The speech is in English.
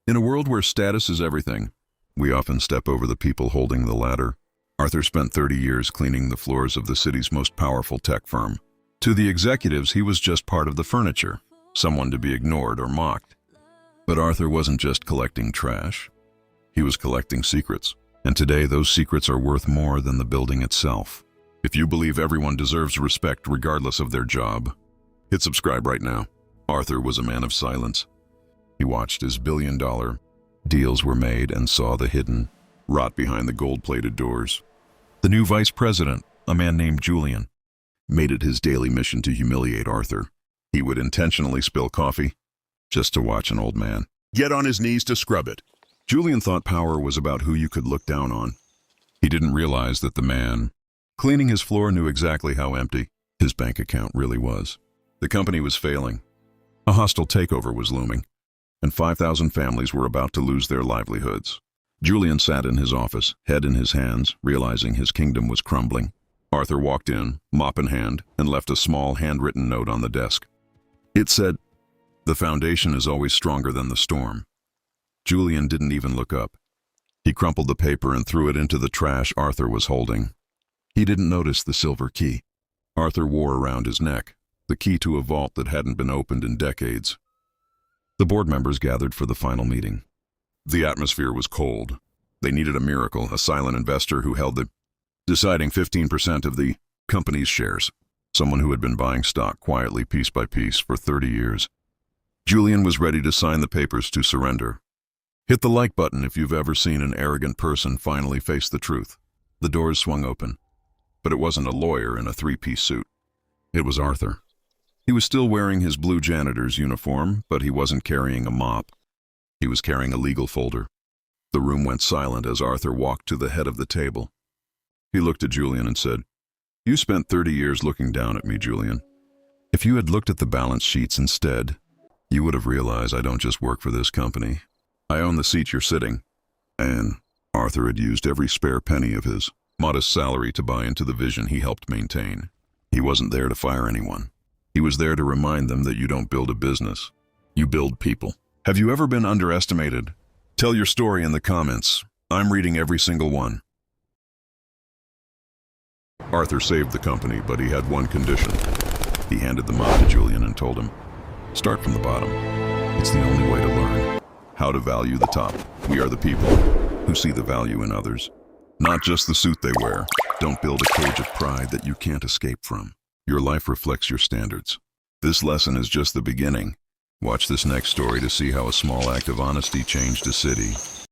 In a world where status is everything, we often step over the people holding the ladder. Arthur spent 30 years cleaning the floors of the city's most powerful tech firm. To the executives, he was just part of the furniture, someone to be ignored or mocked. But Arthur wasn't just collecting trash. He was collecting secrets. And today, those secrets are worth more than the building itself. If you believe everyone deserves respect regardless of their job, hit subscribe right now. Arthur was a man of silence. He watched as billion-dollar deals were made and saw the hidden rot behind the gold-plated doors. The new vice president, a man named Julian, made it his daily mission to humiliate Arthur. He would intentionally spill coffee just to watch an old man get on his knees to scrub it. Julian thought power was about who you could look down on. He didn't realize that the man cleaning his floor knew exactly how empty his bank account really was. The company was failing. A hostile takeover was looming, and 5,000 families were about to lose their livelihoods. Julian sat in his office, head in his hands, realizing his kingdom was crumbling. Arthur walked in, mop in hand, and left a small handwritten note on the desk. It said, "The foundation is always stronger than the storm." Julian didn't even look up. He crumpled the paper and threw it into the trash Arthur was holding. He didn't notice the silver key Arthur wore around his neck, the key to a vault that hadn't been opened in decades. The board members gathered for the final meeting. The atmosphere was cold. They needed a miracle, a silent investor who held the deciding 15% of the company's shares, someone who had been buying stock quietly piece by piece for 30 years. Julian was ready to sign the papers to surrender. Hit the like button if you've ever seen an arrogant person finally face the truth. The doors swung open, but it wasn't a lawyer in a three-piece suit. It was Arthur. He was still wearing his blue janitor's uniform, but he wasn't carrying a mop. He was carrying a legal folder. The room went silent as Arthur walked to the head of the table. He looked at Julian and said, "You spent 30 years looking down at me, Julian. If you had looked at the balance sheets instead, you would have realized I don't just work for this company. I own the seat you're sitting." And Arthur had used every spare penny of his modest salary to buy into the vision he helped maintain. He wasn't there to fire anyone. He was there to remind them that you don't build a business, you build people. Have you ever been underestimated? Tell your story in the comments. I'm reading every single one. Arthur saved the company, but he had one condition. He handed the mop to Julian and told him, "Start from the bottom. It's the only way to learn how to value the top. We are the people who see the value in others, not just the suit they wear. Don't build a cage of pride that you can't escape from. Your life reflects your standards." This lesson is just the beginning. Watch this next story to see how a small act of honesty changed a city.